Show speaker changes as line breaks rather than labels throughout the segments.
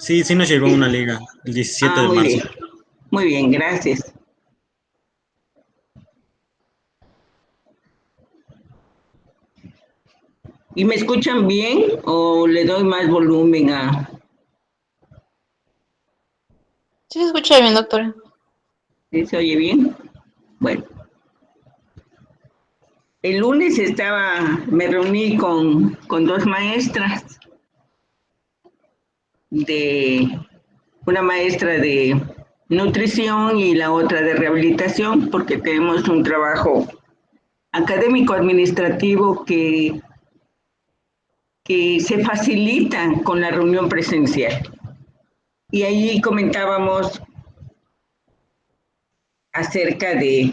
Sí, sí nos llegó
Sí.
una liga el 17
Ah,
de marzo.
muy bien, gracias. ¿Y me escuchan bien o le doy más volumen a...
Sí, se escucha bien, doctora.
¿Sí se oye bien? Bueno, el lunes me reuní con dos maestras, de una maestra de nutrición y la otra de rehabilitación, porque tenemos un trabajo académico administrativo que se facilita con la reunión presencial. Y allí comentábamos acerca de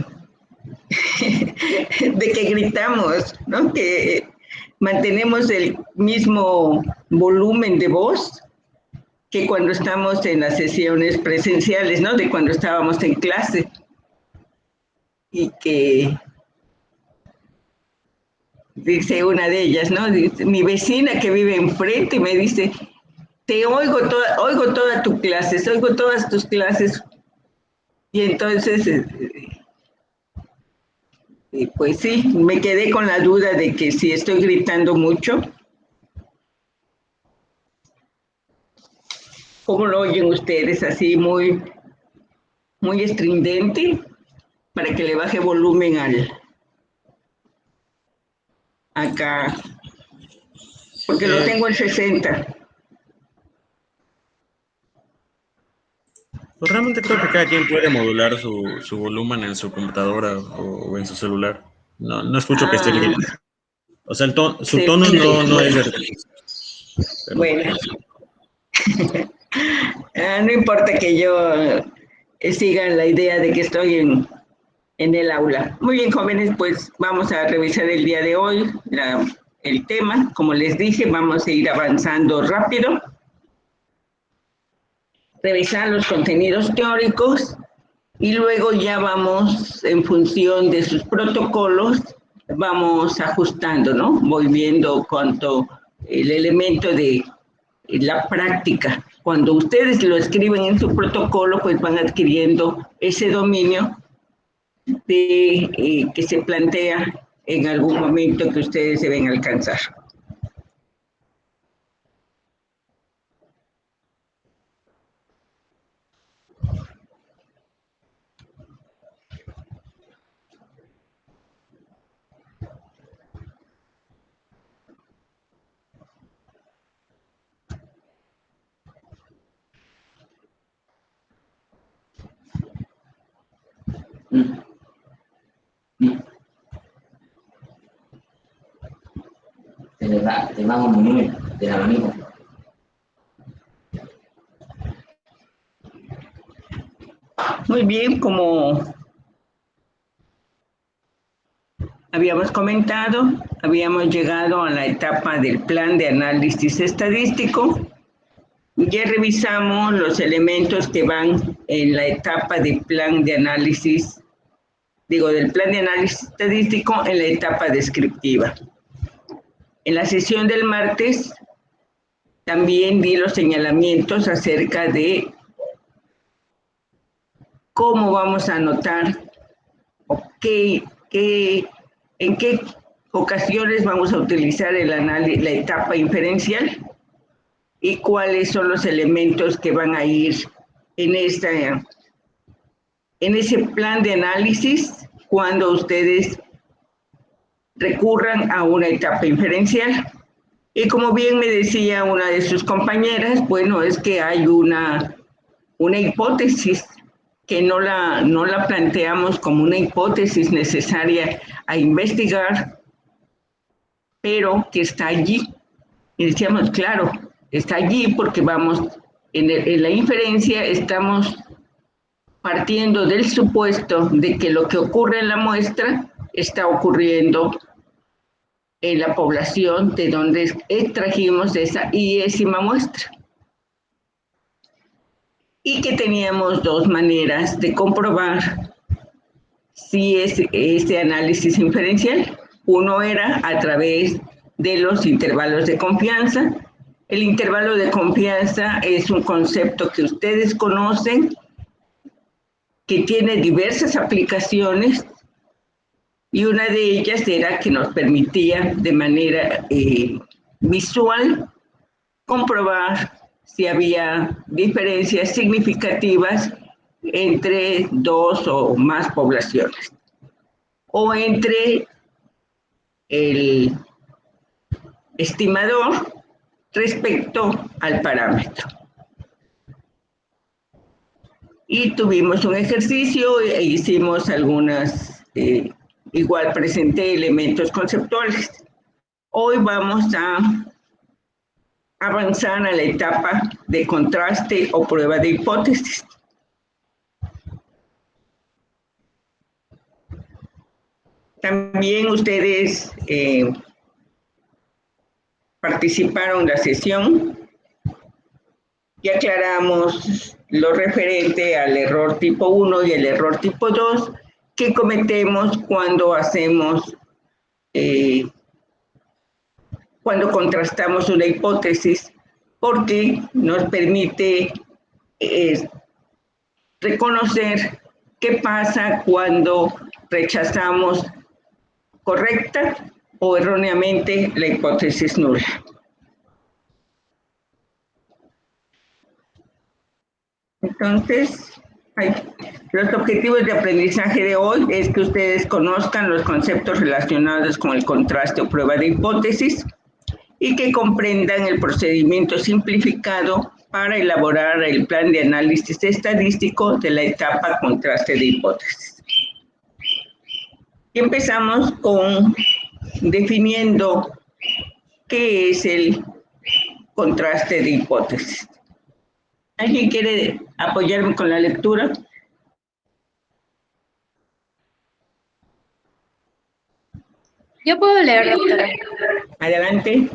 que gritamos, ¿no? Que mantenemos el mismo volumen de voz que cuando estamos en las sesiones presenciales, ¿no? De cuando estábamos en clase. Y que dice una de ellas, ¿no? Dice, mi vecina que vive enfrente me dice, te oigo todas tus clases, oigo todas tus clases. Y entonces, pues sí, me quedé con la duda de que si estoy gritando mucho. ¿Cómo lo oyen ustedes? Así muy estridente para que le baje volumen acá, porque lo
Eh,
tengo en 60.
pues realmente creo que cada quien puede modular su volumen en su computadora o en su celular. No, no escucho que esté
Ah,
gritando. O sea, su tono
excelente.
no es
Bueno,
de risa, pero
bueno.
pues
No importa que yo siga la idea de que estoy en el aula. Muy bien, jóvenes, pues vamos a revisar el día de hoy el tema. Como les dije, vamos a ir avanzando rápido. Revisar los contenidos teóricos y luego ya vamos en función de sus protocolos, vamos ajustando, ¿no? Voy viendo cuánto el elemento de la práctica. Cuando ustedes lo escriben en su protocolo, pues van adquiriendo ese dominio que se plantea en algún momento que ustedes deben alcanzar. Mm, mm. Te va un volumen del abanico. Muy bien, como habíamos comentado, habíamos llegado a la etapa del plan de análisis estadístico. Ya revisamos los elementos que van en la etapa de plan de análisis, del plan de análisis estadístico en la etapa descriptiva. En la sesión del martes también di los señalamientos acerca de cómo vamos a anotar o en qué ocasiones vamos a utilizar la etapa inferencial y cuáles son los elementos que van a ir en, en ese plan de análisis cuando ustedes recurran a una etapa inferencial. Y como bien me decía una de sus compañeras, bueno, es que hay una hipótesis que no la planteamos como una hipótesis necesaria a investigar, pero que está allí. Y decíamos, claro, está allí porque vamos, en la inferencia estamos partiendo del supuesto de que lo que ocurre en la muestra está ocurriendo en la población de donde extrajimos esa iésima muestra. Y que teníamos dos maneras de comprobar si es este análisis inferencial. Uno era a través de los intervalos de confianza El intervalo de confianza es un concepto que ustedes conocen, que tiene diversas aplicaciones, y una de ellas era que nos permitía de manera visual comprobar si había diferencias significativas entre dos o más poblaciones, o entre el estimador respecto al parámetro. Y tuvimos un ejercicio e hicimos algunas, igual presenté elementos conceptuales. Hoy vamos a avanzar a la etapa de contraste o prueba de hipótesis. También ustedes participaron en la sesión y aclaramos lo referente al error tipo 1 y el error tipo 2 que cometemos cuando hacemos, cuando contrastamos una hipótesis, porque nos permite reconocer qué pasa cuando rechazamos correcta o erróneamente la hipótesis nula. Entonces, los objetivos de aprendizaje de hoy es que ustedes conozcan los conceptos relacionados con el contraste o prueba de hipótesis y que comprendan el procedimiento simplificado para elaborar el plan de análisis estadístico de la etapa contraste de hipótesis. Y empezamos con definiendo qué es el contraste de hipótesis. ¿Alguien quiere apoyarme con la lectura?
Yo puedo leer, doctora.
Adelante.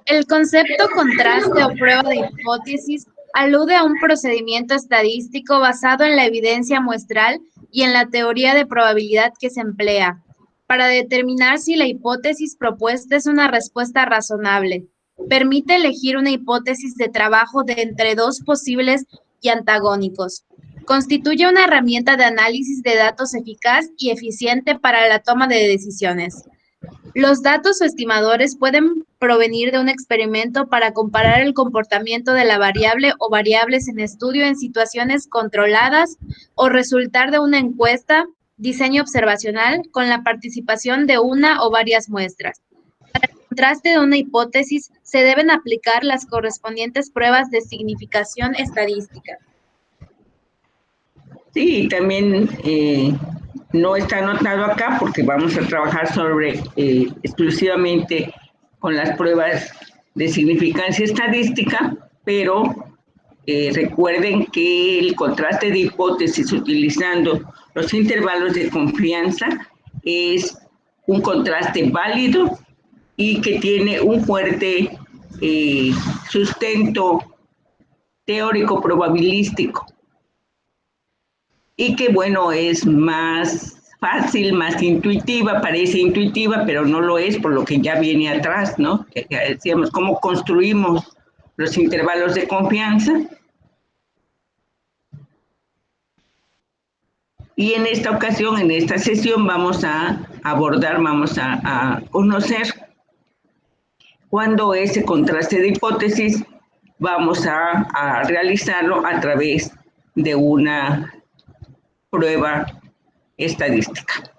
El concepto contraste o prueba de hipótesis alude a un procedimiento estadístico basado en la evidencia muestral y en la teoría de probabilidad que se emplea para determinar si la hipótesis propuesta es una respuesta razonable. Permite elegir una hipótesis de trabajo de entre dos posibles y antagónicos. Constituye una herramienta de análisis de datos eficaz y eficiente para la toma de decisiones. Los datos o estimadores pueden provenir de un experimento para comparar el comportamiento de la variable o variables en estudio en situaciones controladas o resultar de una encuesta, diseño observacional con la participación de una o varias muestras. Para el contraste de una hipótesis se deben aplicar las correspondientes pruebas de significación estadística.
Sí, también no está anotado acá porque vamos a trabajar sobre exclusivamente con las pruebas de significancia estadística, pero recuerden que el contraste de hipótesis utilizando los intervalos de confianza es un contraste válido y que tiene un fuerte sustento teórico probabilístico. Y que, bueno, es más fácil, más intuitiva, parece intuitiva, pero no lo es por lo que ya viene atrás, ¿no? Que ya decíamos, cómo construimos los intervalos de confianza. Y en esta ocasión, en esta sesión, vamos a abordar, vamos a conocer cuándo ese contraste de hipótesis vamos a realizarlo a través de una prueba estadística.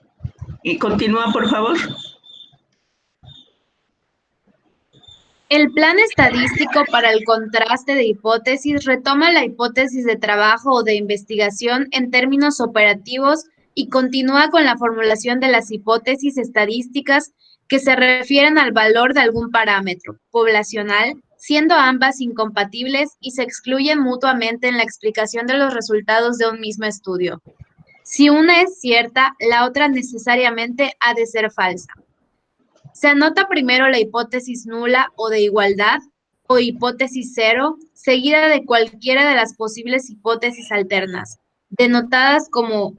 Y continúa, por favor.
El plan estadístico para el contraste de hipótesis retoma la hipótesis de trabajo o de investigación en términos operativos y continúa con la formulación de las hipótesis estadísticas que se refieren al valor de algún parámetro poblacional, siendo ambas incompatibles y se excluyen mutuamente en la explicación de los resultados de un mismo estudio. Si una es cierta, la otra necesariamente ha de ser falsa. Se anota primero la hipótesis nula o de igualdad o hipótesis cero, seguida de cualquiera de las posibles hipótesis alternas, denotadas como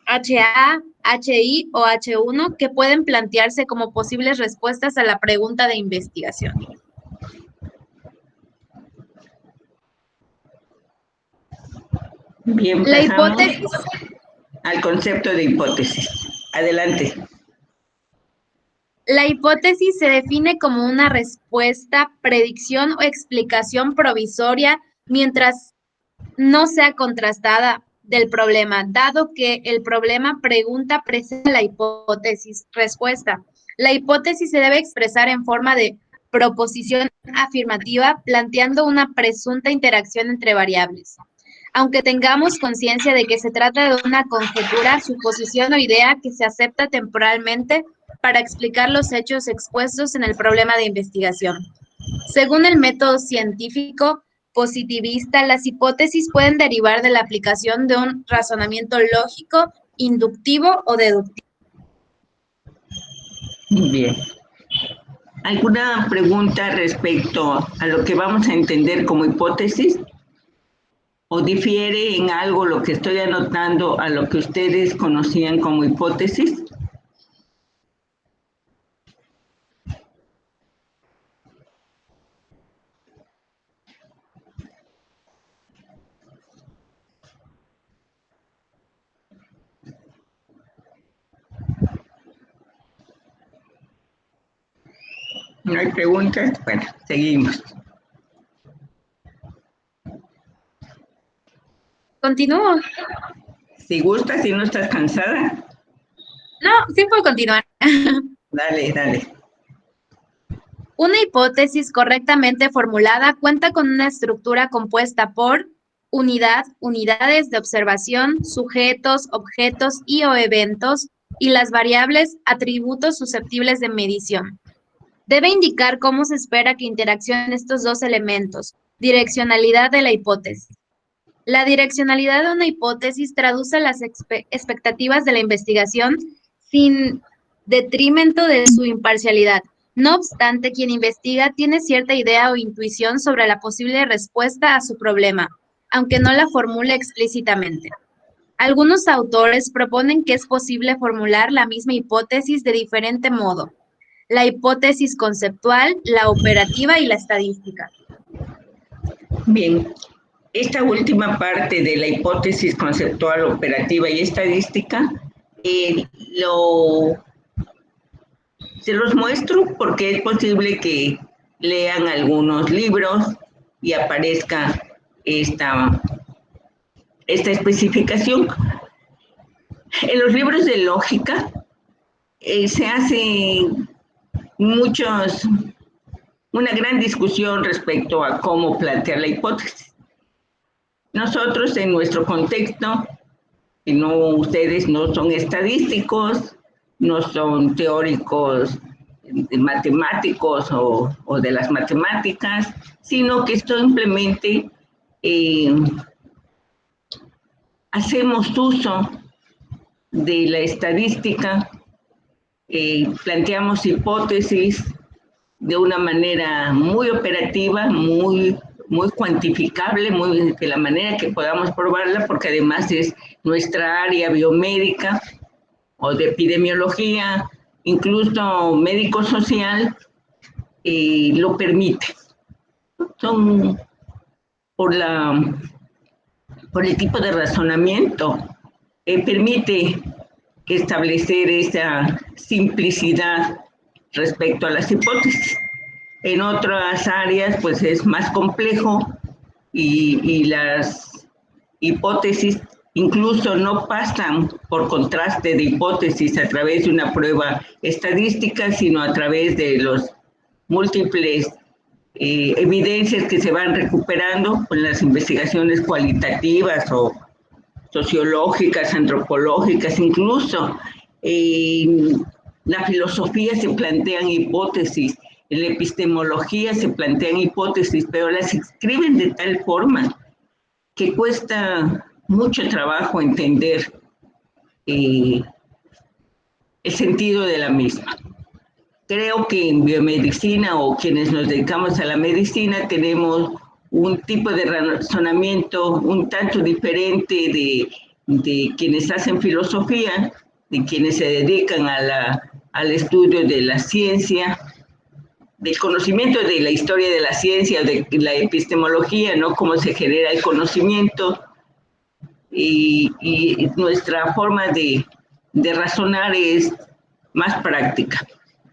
HA, HI o H1, que pueden plantearse como posibles respuestas a la pregunta de investigación.
Bien,
La
pasamos
hipótesis,
al concepto de hipótesis. Adelante.
la hipótesis se define como una respuesta, predicción o explicación provisoria mientras no sea contrastada del problema, dado que el problema pregunta precede la hipótesis respuesta. La hipótesis se debe expresar en forma de proposición afirmativa, planteando una presunta interacción entre variables. Aunque tengamos conciencia de que se trata de una conjetura, suposición o idea que se acepta temporalmente para explicar los hechos expuestos en el problema de investigación. Según el método científico positivista, las hipótesis pueden derivar de la aplicación de un razonamiento lógico, inductivo o deductivo.
Bien. ¿Alguna pregunta respecto a lo que vamos a entender como hipótesis? ¿O difiere en algo lo que estoy anotando a lo que ustedes conocían como hipótesis? ¿No hay preguntas? Bueno, seguimos.
¿Continúo?
Si gustas, si no estás cansada,
No, sí puedo continuar.
dale, dale.
Una hipótesis correctamente formulada cuenta con una estructura compuesta por unidad, unidades de observación, sujetos, objetos y o eventos, y las variables, atributos susceptibles de medición. Debe indicar cómo se espera que interaccionen estos dos elementos, direccionalidad de la hipótesis. La direccionalidad de una hipótesis traduce las expectativas de la investigación sin detrimento de su imparcialidad. No obstante, quien investiga tiene cierta idea o intuición sobre la posible respuesta a su problema, aunque no la formule explícitamente. Algunos autores proponen que es posible formular la misma hipótesis de diferente modo: la hipótesis conceptual, la operativa y la estadística.
Bien, esta última parte de la hipótesis conceptual, operativa y estadística, eh, lo, se los muestro porque es posible que lean algunos libros y aparezca esta especificación. En los libros de lógica se hace una gran discusión respecto a cómo plantear la hipótesis. Nosotros en nuestro contexto, y no, ustedes no son estadísticos, no son teóricos matemáticos o de las matemáticas, sino que simplemente hacemos uso de la estadística, planteamos hipótesis de una manera muy operativa, muy cuantificable, de la manera que podamos probarla, porque además es nuestra área biomédica o de epidemiología, incluso médico-social, lo permite. Son por el tipo de razonamiento, permite establecer esa simplicidad respecto a las hipótesis. En otras áreas, pues es más complejo y las hipótesis incluso no pasan por contraste de hipótesis a través de una prueba estadística, sino a través de los múltiples evidencias que se van recuperando con las investigaciones cualitativas o sociológicas, antropológicas, incluso en la filosofía se plantean hipótesis, en la epistemología se plantean hipótesis, pero las escriben de tal forma que cuesta mucho trabajo entender el sentido de la misma. Creo que en biomedicina o quienes nos dedicamos a la medicina tenemos un tipo de razonamiento un tanto diferente de quienes hacen filosofía, de quienes se dedican al estudio de la ciencia, del conocimiento de la historia de la ciencia, de la epistemología, ¿no? Cómo se genera el conocimiento. y nuestra forma de razonar es más práctica.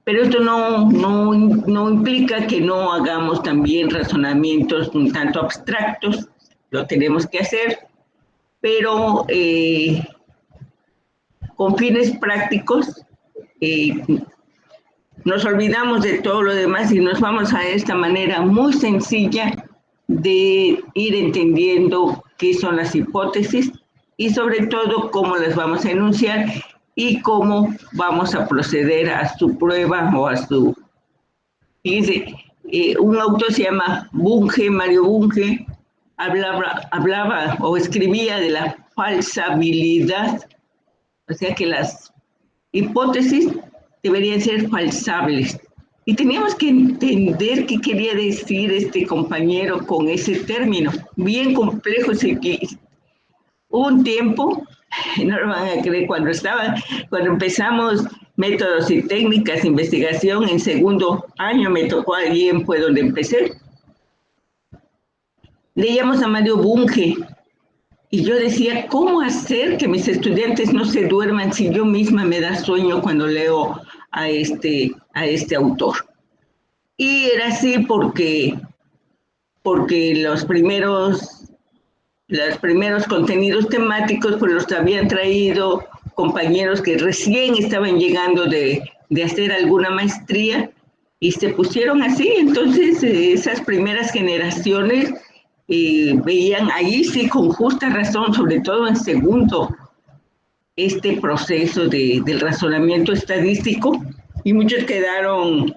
Pero esto no implica que no hagamos también razonamientos un tanto abstractos, lo tenemos que hacer, pero con fines prácticos. Nos olvidamos de todo lo demás y nos vamos a esta manera muy sencilla de ir entendiendo qué son las hipótesis y sobre todo cómo las vamos a enunciar y cómo vamos a proceder a su prueba o a su... Fíjense, un autor se llama Bunge, Mario Bunge, hablaba o escribía de la falsabilidad, o sea que las hipótesis deberían ser falsables. Y teníamos que entender qué quería decir este compañero con ese término, bien complejo. Hubo un tiempo, no lo van a creer, cuando empezamos métodos y técnicas de investigación, en segundo año me tocó allí, fue donde empecé. Leíamos a Mario Bunge, y yo decía, ¿cómo hacer que mis estudiantes no se duerman si yo misma me da sueño cuando leo a este autor? Y era así porque los primeros contenidos temáticos pues los habían traído compañeros que recién estaban llegando de hacer alguna maestría y se pusieron así. Entonces esas primeras generaciones veían ahí sí con justa razón, sobre todo en segundo, este proceso del razonamiento estadístico, y muchos quedaron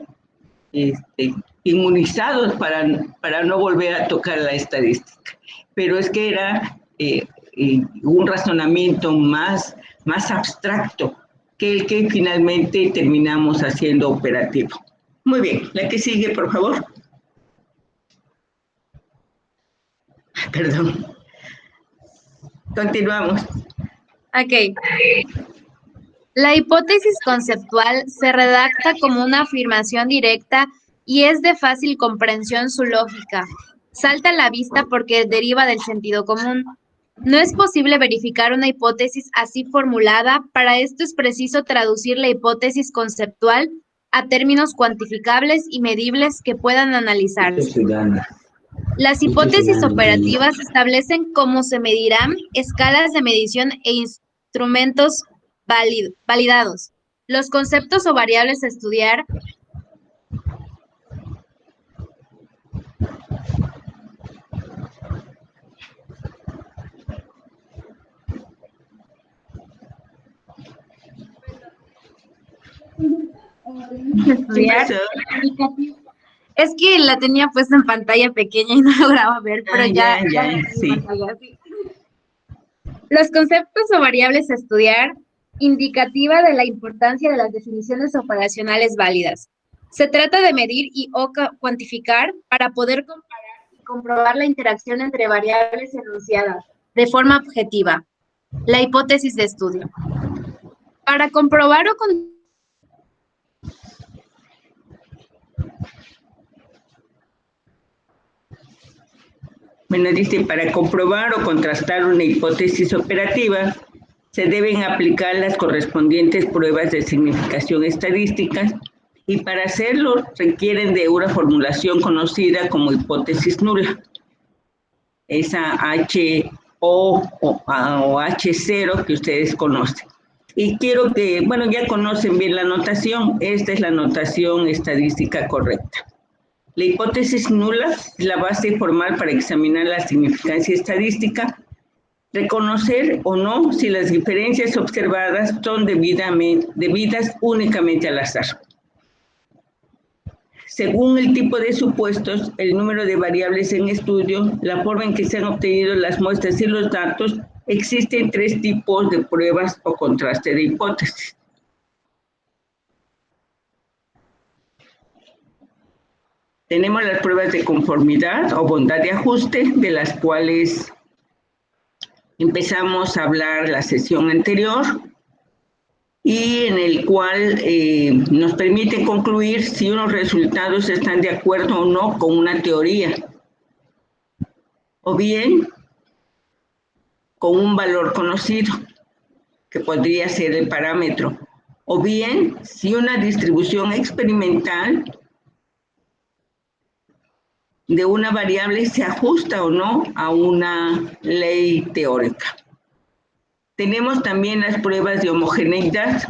inmunizados para no volver a tocar la estadística. Pero es que era un razonamiento más abstracto que el que finalmente terminamos haciendo operativo. Muy bien, la que sigue, por favor. Perdón. Continuamos.
Ok. La hipótesis conceptual se redacta como una afirmación directa y es de fácil comprensión su lógica. Salta a la vista porque deriva del sentido común. No es posible verificar una hipótesis así formulada. Para esto es preciso traducir la hipótesis conceptual a términos cuantificables y medibles que puedan analizarse. Las hipótesis operativas establecen cómo se medirán, escalas de medición e instrumentos validados. Los conceptos o variables a estudiar Es que la tenía puesta en pantalla pequeña y no lograba ver, pero
sí.
Los conceptos o variables a estudiar, indicativa de la importancia de las definiciones operacionales válidas. Se trata de medir o cuantificar para poder comparar y comprobar la interacción entre variables enunciadas de forma objetiva. La hipótesis de estudio. Para comprobar o
Bueno, dice, para comprobar o contrastar una hipótesis operativa, se deben aplicar las correspondientes pruebas de significación estadística y para hacerlo requieren de una formulación conocida como hipótesis nula. Esa HO o H0 que ustedes conocen. Y quiero que, bueno, ya conocen bien la notación, esta es la notación estadística correcta. La hipótesis nula es la base formal para examinar la significancia estadística, reconocer o no si las diferencias observadas son debidas únicamente al azar. Según el tipo de supuestos, el número de variables en estudio, la forma en que se han obtenido las muestras y los datos, existen 3 tipos de pruebas o contraste de hipótesis. Tenemos las pruebas de conformidad o bondad de ajuste, de las cuales empezamos a hablar la sesión anterior y en el cual nos permite concluir si unos resultados están de acuerdo o no con una teoría. O bien, con un valor conocido, que podría ser el parámetro, o bien si una distribución experimental de una variable se ajusta o no a una ley teórica. Tenemos también las pruebas de homogeneidad,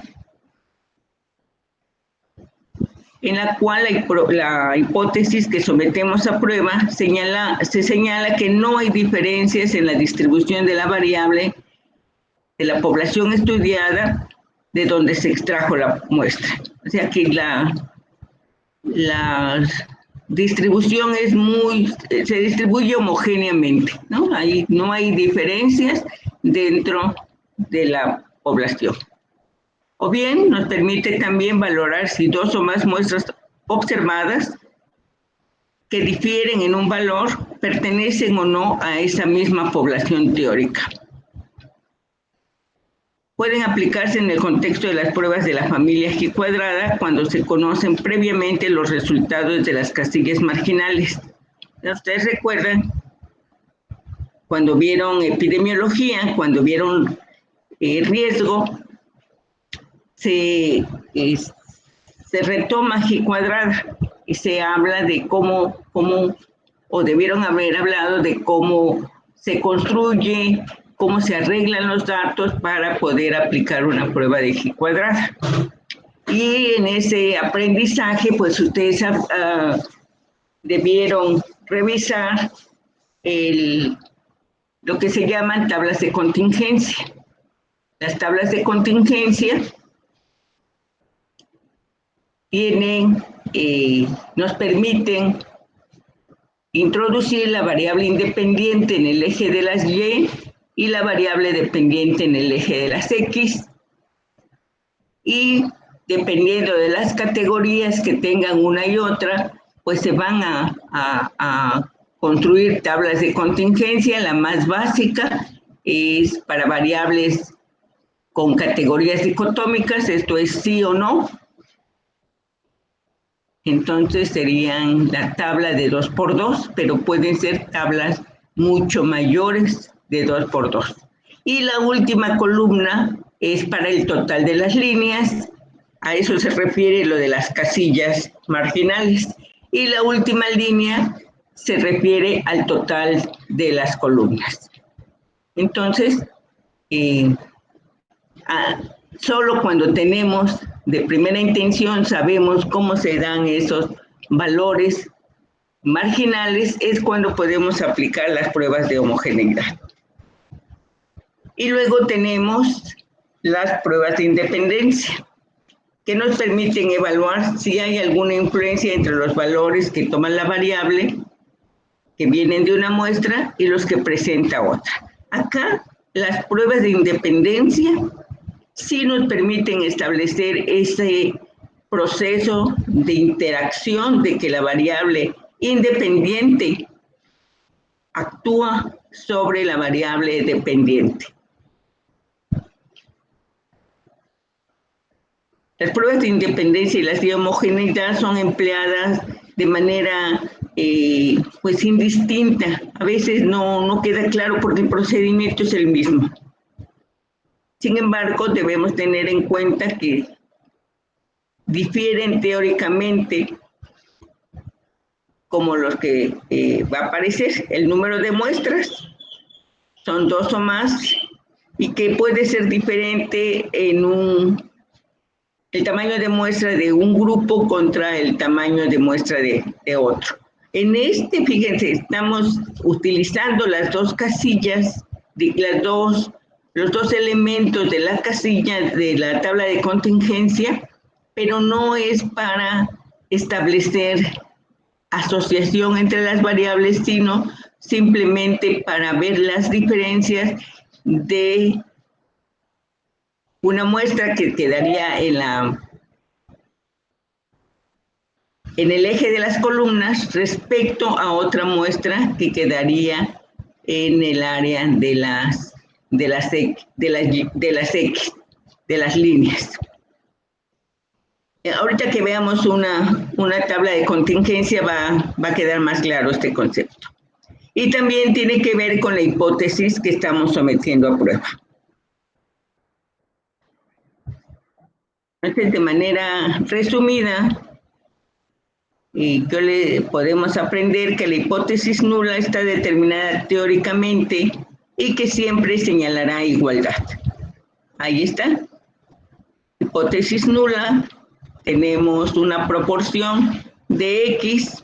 en la cual la hipótesis que sometemos a prueba se señala que no hay diferencias en la distribución de la variable de la población estudiada de donde se extrajo la muestra. O sea que la distribución se distribuye homogéneamente, ¿no? No hay diferencias dentro de la población. O bien nos permite también valorar si dos o más muestras observadas que difieren en un valor pertenecen o no a esa misma población teórica. Pueden aplicarse en el contexto de las pruebas de la familia G cuadrada cuando se conocen previamente los resultados de las casillas marginales. Ustedes recuerdan cuando vieron epidemiología, cuando vieron riesgo, se retoma G cuadrada y se habla de cómo, o debieron haber hablado de cómo se construye, cómo se arreglan los datos para poder aplicar una prueba de G cuadrada. Y en ese aprendizaje, pues ustedes debieron revisar lo que se llaman tablas de contingencia. Las tablas de contingencia nos permiten introducir la variable independiente en el eje de las Y la variable dependiente en el eje de las X. Y dependiendo de las categorías que tengan una y otra, pues se van a construir tablas de contingencia. La más básica es para variables con categorías dicotómicas, esto es sí o no. Entonces serían la tabla de 2 por 2, pero pueden ser tablas mucho mayores de 2 por 2. Y la última columna es para el total de las líneas, a eso se refiere lo de las casillas marginales. Y la última línea se refiere al total de las columnas. Entonces, solo cuando tenemos de primera intención, sabemos cómo se dan esos valores marginales, es cuando podemos aplicar las pruebas de homogeneidad. Y luego tenemos las pruebas de independencia, que nos permiten evaluar si hay alguna influencia entre los valores que toman la variable, que vienen de una muestra, y los que presenta otra. Acá, las pruebas de independencia sí nos permiten establecer ese proceso de interacción de que la variable independiente actúa sobre la variable dependiente. Las pruebas de independencia y las de homogeneidad son empleadas de manera pues indistinta. A veces no queda claro porque el procedimiento es el mismo. Sin embargo, debemos tener en cuenta que difieren teóricamente como los que va a aparecer. El número de muestras son 2 o más y que puede ser diferente en el tamaño de muestra de un grupo contra el tamaño de muestra de otro. Fíjense, estamos utilizando las dos casillas, los dos elementos de la casilla de la tabla de contingencia, pero no es para establecer asociación entre las variables, sino simplemente para ver las diferencias de una muestra que quedaría en el eje de las columnas respecto a otra muestra que quedaría en el área de las líneas. Ahorita que veamos una tabla de contingencia va a quedar más claro este concepto. Y también tiene que ver con la hipótesis que estamos sometiendo a prueba. Entonces, de manera resumida, podemos aprender que la hipótesis nula está determinada teóricamente y que siempre señalará igualdad. Ahí está. Hipótesis nula, tenemos una proporción de X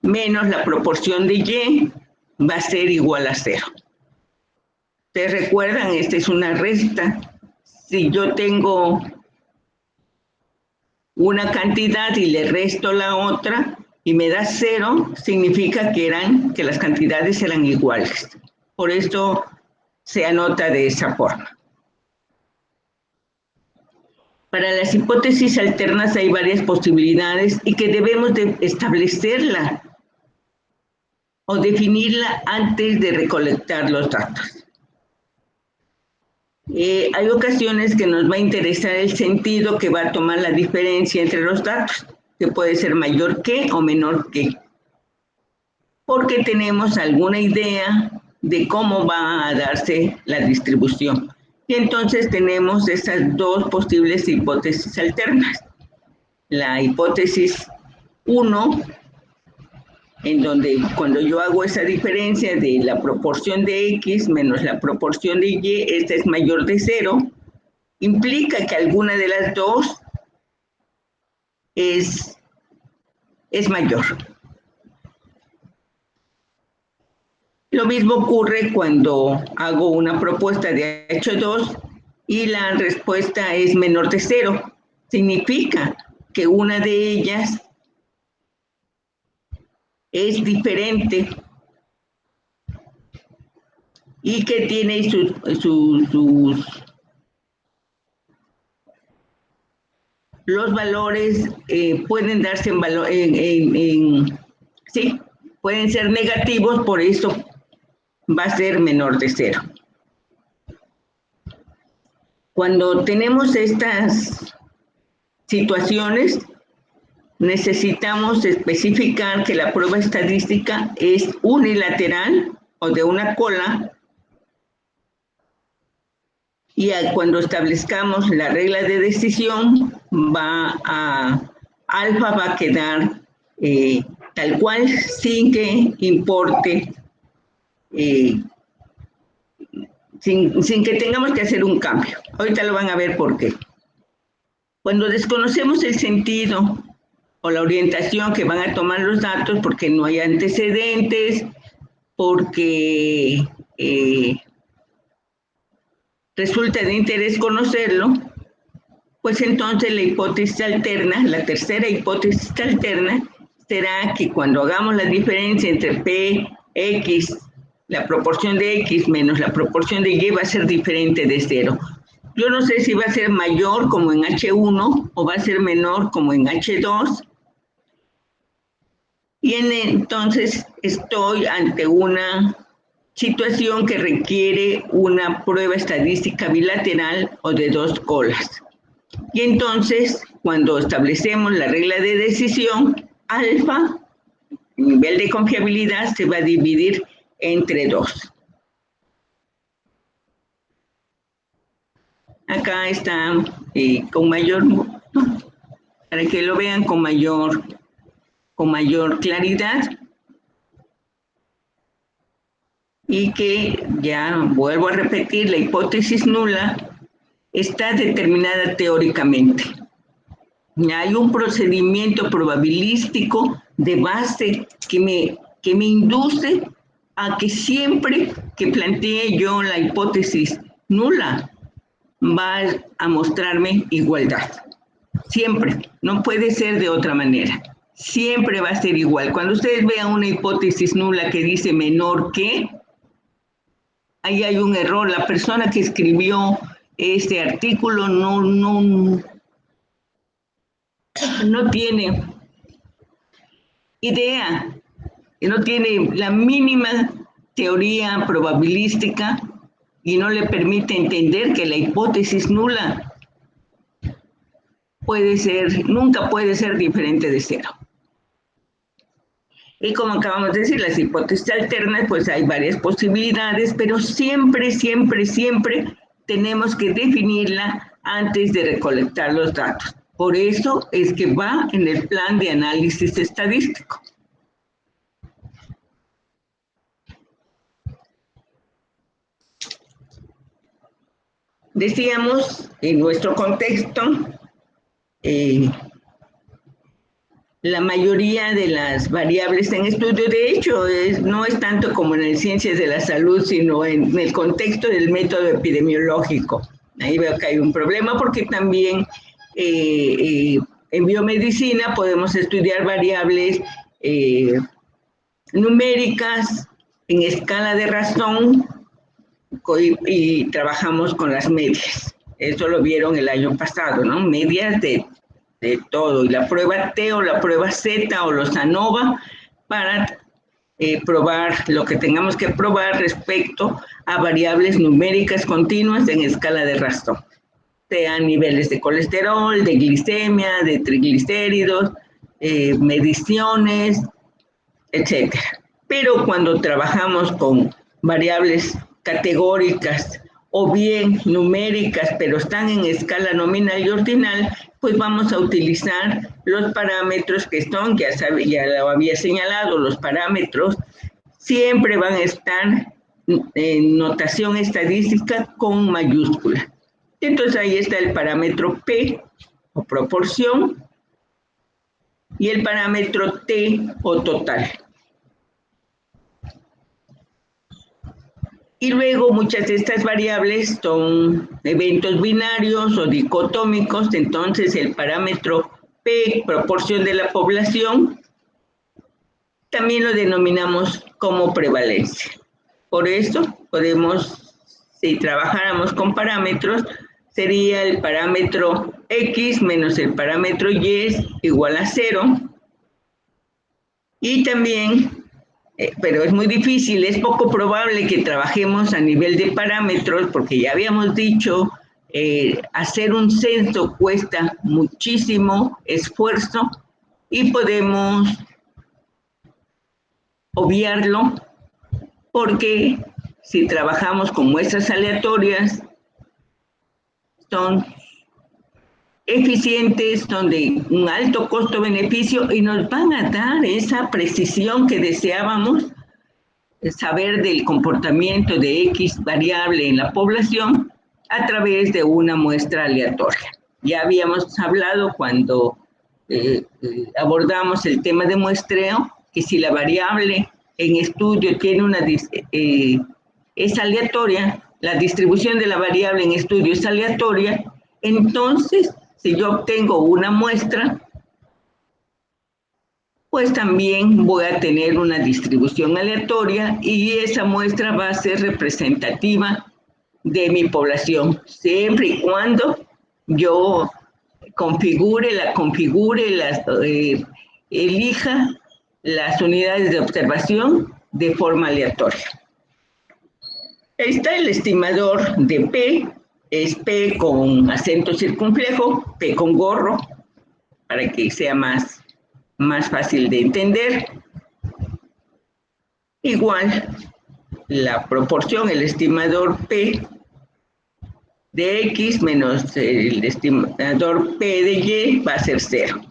menos la proporción de Y, va a ser igual a 0. ¿Ustedes recuerdan? Esta es una resta. Si yo tengo una cantidad y le resto la otra y me da 0, significa que las cantidades eran iguales. Por esto se anota de esa forma. Para las hipótesis alternas hay varias posibilidades y que debemos de establecerla o definirla antes de recolectar los datos. Hay ocasiones que nos va a interesar el sentido que va a tomar la diferencia entre los datos, que puede ser mayor que o menor que, porque tenemos alguna idea de cómo va a darse la distribución. Y entonces tenemos esas dos posibles hipótesis alternas. La hipótesis 1, en donde cuando yo hago esa diferencia de la proporción de X menos la proporción de Y, esta es mayor de 0, implica que alguna de las dos es mayor. Lo mismo ocurre cuando hago una propuesta de H2 y la respuesta es menor de 0. Significa que una de ellas es diferente y que tiene los valores pueden darse sí, pueden ser negativos, por eso va a ser menor de 0. Cuando tenemos estas situaciones, necesitamos especificar que la prueba estadística es unilateral o de una cola, y cuando establezcamos la regla de decisión, alfa va a quedar tal cual, sin que importe, sin que tengamos que hacer un cambio. Ahorita lo van a ver por qué. Cuando desconocemos el sentido o la orientación que van a tomar los datos, porque no hay antecedentes, porque resulta de interés conocerlo, pues entonces la hipótesis alterna, la tercera hipótesis alterna, será que cuando hagamos la diferencia entre Px, la proporción de X menos la proporción de Y va a ser diferente de 0. Yo no sé si va a ser mayor como en H1 o va a ser menor como en H2. Y entonces estoy ante una situación que requiere una prueba estadística bilateral o de dos colas. Y entonces, cuando establecemos la regla de decisión, alfa, el nivel de confiabilidad se va a dividir entre 2. Acá está con mayor, para que lo vean con mayor claridad. Y que, ya vuelvo a repetir, la hipótesis nula está determinada teóricamente. Hay un procedimiento probabilístico de base que me induce a que siempre que plantee yo la hipótesis nula, va a mostrarme igualdad. Siempre, no puede ser de otra manera. Siempre va a ser igual. Cuando ustedes vean una hipótesis nula que dice menor que, ahí hay un error. La persona que escribió este artículo no tiene idea, no tiene la mínima teoría probabilística y no le permite entender que la hipótesis nula nunca puede ser diferente de 0. Y como acabamos de decir, las hipótesis alternas, pues hay varias posibilidades, pero siempre, siempre, siempre tenemos que definirla antes de recolectar los datos. Por eso es que va en el plan de análisis estadístico. Decíamos, en nuestro contexto, la mayoría de las variables en estudio, de hecho, no es tanto como en ciencias de la salud, sino en el contexto del método epidemiológico. Ahí veo que hay un problema porque también en biomedicina podemos estudiar variables numéricas en escala de Raston y trabajamos con las medias. Eso lo vieron el año pasado, ¿no? Medias de todo. Y la prueba T o la prueba Z o los ANOVA para probar lo que tengamos que probar respecto a variables numéricas continuas en escala de Raston. Sean niveles de colesterol, de glicemia, de triglicéridos, mediciones, etc. Pero cuando trabajamos con variables categóricas o bien numéricas, pero están en escala nominal y ordinal, pues vamos a utilizar los parámetros que son, ya lo había señalado, los parámetros siempre van a estar en notación estadística con mayúscula. Entonces ahí está el parámetro P o proporción y el parámetro T o total. Y luego muchas de estas variables son eventos binarios o dicotómicos, entonces el parámetro P, proporción de la población, también lo denominamos como prevalencia. Por eso podemos, si trabajáramos con parámetros, sería el parámetro X menos el parámetro Y igual a 0. Y también, pero es muy difícil, es poco probable que trabajemos a nivel de parámetros, porque ya habíamos dicho, hacer un censo cuesta muchísimo esfuerzo y podemos obviarlo, porque si trabajamos con muestras aleatorias, son eficientes, son de un alto costo-beneficio y nos van a dar esa precisión que deseábamos, saber del comportamiento de X variable en la población a través de una muestra aleatoria. Ya habíamos hablado cuando abordamos el tema de muestreo, que si la variable en estudio tiene es aleatoria, la distribución de la variable en estudio es aleatoria, entonces si yo obtengo una muestra, pues también voy a tener una distribución aleatoria y esa muestra va a ser representativa de mi población, siempre y cuando yo elija las unidades de observación de forma aleatoria. Ahí está el estimador de P, es P con acento circunflejo, P con gorro, para que sea más fácil de entender. Igual, la proporción, el estimador P de X menos el estimador P de Y va a ser 0.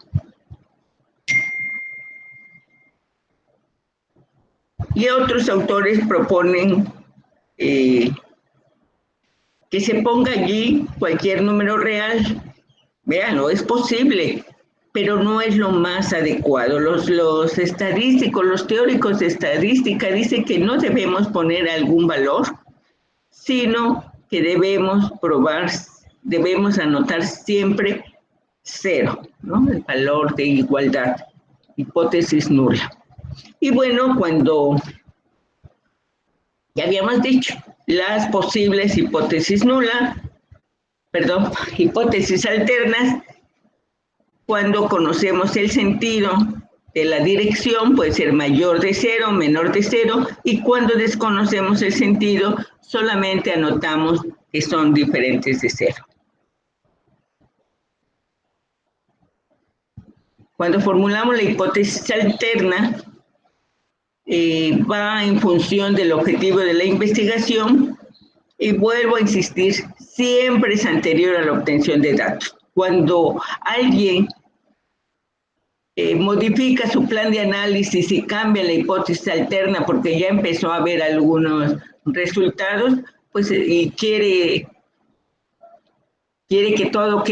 Y otros autores proponen que se ponga allí cualquier número real. Vean, no es posible, pero no es lo más adecuado. Los estadísticos, los teóricos de estadística dicen que no debemos poner algún valor, sino que debemos anotar siempre 0, ¿no? El valor de igualdad, hipótesis nula. Y bueno, cuando ya habíamos dicho las posibles hipótesis hipótesis alternas, cuando conocemos el sentido de la dirección, puede ser mayor de 0, menor de 0, y cuando desconocemos el sentido, solamente anotamos que son diferentes de 0. Cuando formulamos la hipótesis alterna, va en función del objetivo de la investigación y vuelvo a insistir, siempre es anterior a la obtención de datos. Cuando alguien modifica su plan de análisis y cambia la hipótesis alterna porque ya empezó a ver algunos resultados, pues y quiere que todo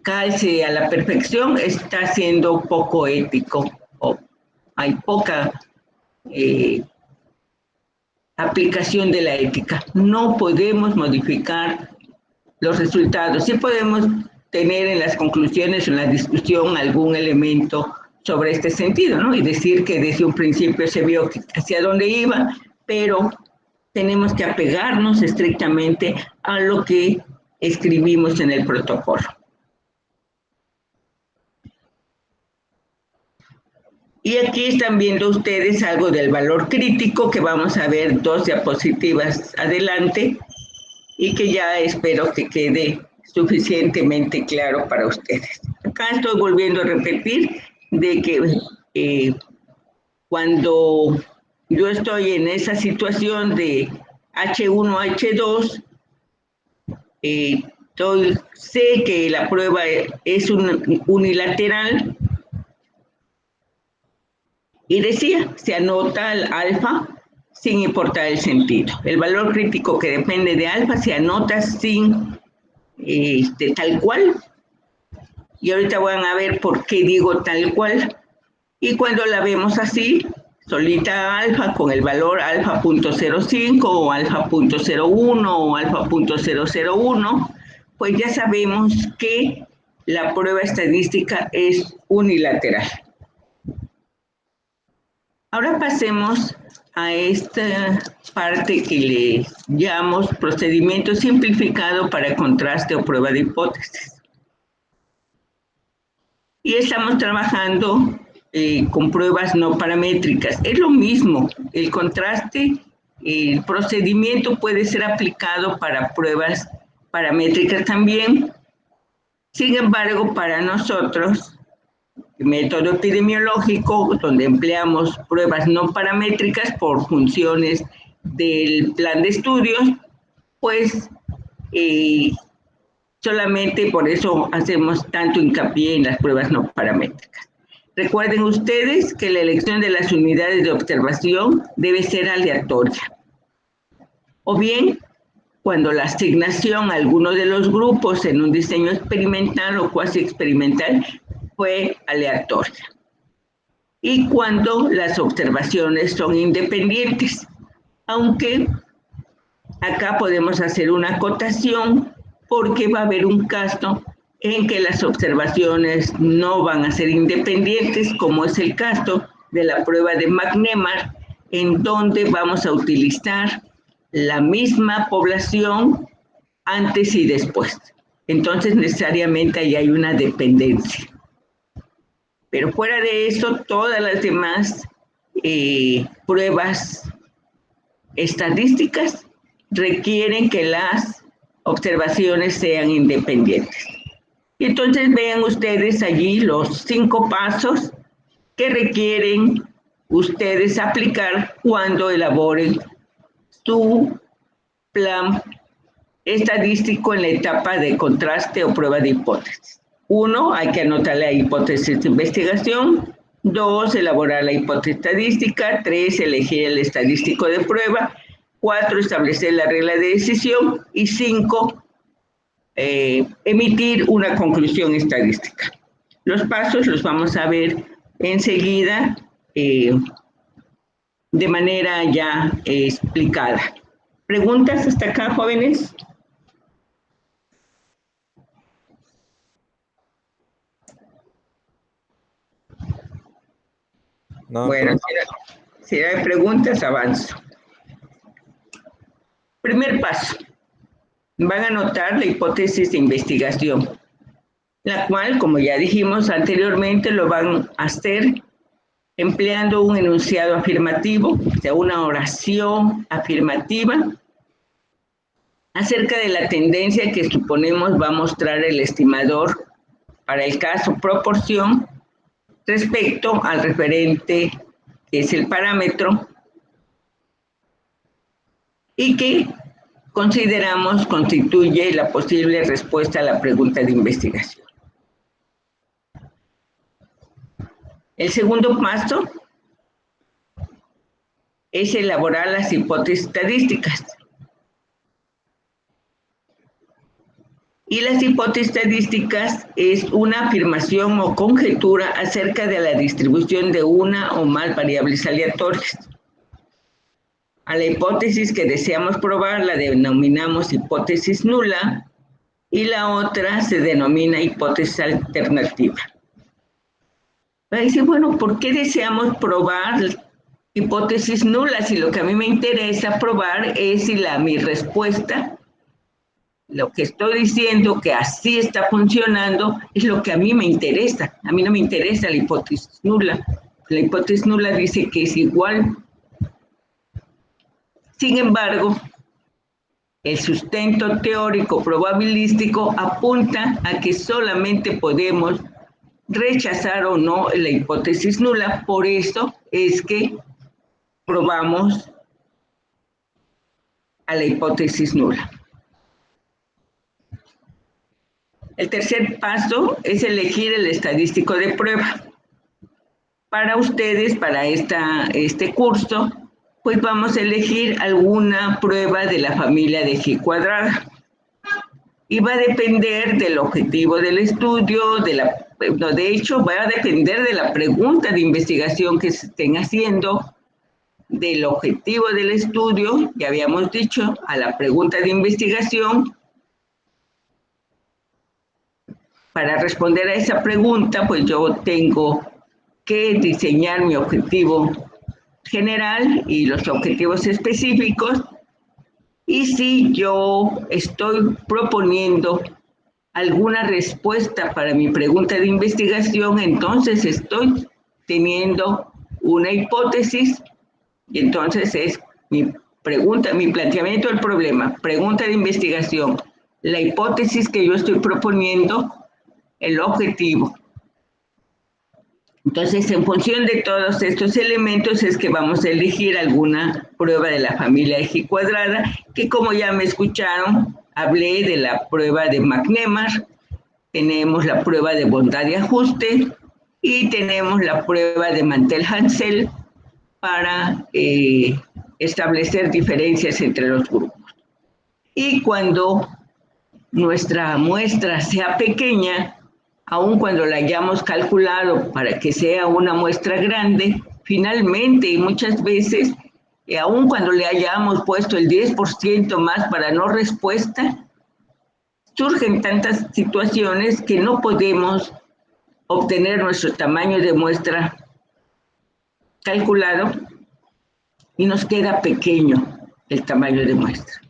calce a la perfección, está siendo poco ético o hay poca aplicación de la ética. No podemos modificar los resultados. Sí podemos tener en las conclusiones o en la discusión algún elemento sobre este sentido, ¿no? Y decir que desde un principio se vio hacia dónde iba, pero tenemos que apegarnos estrictamente a lo que escribimos en el protocolo. Y aquí están viendo ustedes algo del valor crítico que vamos a ver 2 diapositivas adelante y que ya espero que quede suficientemente claro para ustedes. Acá estoy volviendo a repetir de que cuando yo estoy en esa situación de H1, H2, sé que la prueba es unilateral y decía, se anota el alfa sin importar el sentido. El valor crítico que depende de alfa se anota sin tal cual. Y ahorita van a ver por qué digo tal cual. Y cuando la vemos así, solita alfa con el valor alfa 0.05 o alfa 0.01 o alfa 0.001, pues ya sabemos que la prueba estadística es unilateral. Ahora pasemos a esta parte que le llamamos procedimiento simplificado para contraste o prueba de hipótesis. Y estamos trabajando con pruebas no paramétricas. Es lo mismo, el contraste, el procedimiento puede ser aplicado para pruebas paramétricas también. Sin embargo, para nosotros, método epidemiológico, donde empleamos pruebas no paramétricas por funciones del plan de estudios, pues solamente por eso hacemos tanto hincapié en las pruebas no paramétricas. Recuerden ustedes que la elección de las unidades de observación debe ser aleatoria. O bien, cuando la asignación a alguno de los grupos en un diseño experimental o cuasi experimental fue aleatoria. Y cuando las observaciones son independientes, aunque acá podemos hacer una acotación porque va a haber un caso en que las observaciones no van a ser independientes, como es el caso de la prueba de McNemar, en donde vamos a utilizar la misma población antes y después. Entonces, necesariamente ahí hay una dependencia. Pero fuera de eso, todas las demás pruebas estadísticas requieren que las observaciones sean independientes. Y entonces vean ustedes allí los 5 pasos que requieren ustedes aplicar cuando elaboren su plan estadístico en la etapa de contraste o prueba de hipótesis. 1, hay que anotar la hipótesis de investigación. 2, elaborar la hipótesis estadística. 3, elegir el estadístico de prueba. 4, establecer la regla de decisión. Y 5, emitir una conclusión estadística. Los pasos los vamos a ver enseguida de manera ya explicada. ¿Preguntas hasta acá, jóvenes? No, bueno, si hay preguntas, avanzo. Primer paso. Van a anotar la hipótesis de investigación, la cual, como ya dijimos anteriormente, lo van a hacer empleando un enunciado afirmativo, o sea, una oración afirmativa acerca de la tendencia que suponemos va a mostrar el estimador para el caso proporción respecto al referente es el parámetro, y que consideramos constituye la posible respuesta a la pregunta de investigación. El segundo paso es elaborar las hipótesis estadísticas. Y las hipótesis estadísticas es una afirmación o conjetura acerca de la distribución de una o más variables aleatorias. A la hipótesis que deseamos probar la denominamos hipótesis nula y la otra se denomina hipótesis alternativa. Va a decir, bueno, ¿por qué deseamos probar hipótesis nulas? Si lo que a mí me interesa probar es si mi respuesta, lo que estoy diciendo que así está funcionando, es lo que a mí me interesa. A mí no me interesa la hipótesis nula. La hipótesis nula dice que es igual. Sin embargo, el sustento teórico probabilístico apunta a que solamente podemos rechazar o no la hipótesis nula. Por eso es que probamos a la hipótesis nula. El tercer paso es elegir el estadístico de prueba. Para ustedes, para este curso, pues vamos a elegir alguna prueba de la familia de G cuadrada. Y va a depender del objetivo del estudio, de hecho, va a depender de la pregunta de investigación que se estén haciendo, del objetivo del estudio, ya habíamos dicho, a la pregunta de investigación. Para responder a esa pregunta, pues yo tengo que diseñar mi objetivo general y los objetivos específicos. Y si yo estoy proponiendo alguna respuesta para mi pregunta de investigación, entonces estoy teniendo una hipótesis y entonces es mi pregunta, mi planteamiento del problema, pregunta de investigación, la hipótesis que yo estoy proponiendo, el objetivo. Entonces, en función de todos estos elementos es que vamos a elegir alguna prueba de la familia de G cuadrada, que como ya me escucharon, hablé de la prueba de McNemar, tenemos la prueba de bondad de ajuste y tenemos la prueba de Mantel-Hansel para establecer diferencias entre los grupos. Y cuando nuestra muestra sea pequeña, aun cuando la hayamos calculado para que sea una muestra grande, finalmente y muchas veces, aun cuando le hayamos puesto el 10% más para no respuesta, surgen tantas situaciones que no podemos obtener nuestro tamaño de muestra calculado y nos queda pequeño el tamaño de muestra.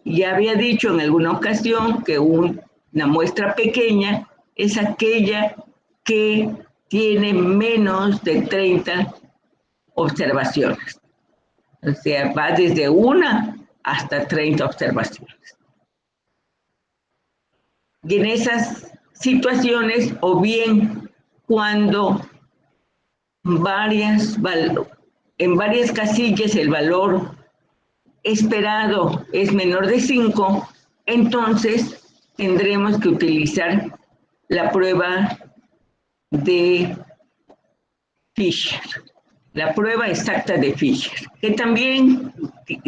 Ya había dicho en alguna ocasión que una muestra pequeña es aquella que tiene menos de 30 observaciones. O sea, va desde 1 hasta 30 observaciones. Y en esas situaciones, o bien cuando en varias casillas el valor esperado es menor de 5, entonces tendremos que utilizar la prueba de Fisher, la prueba exacta de Fisher, que también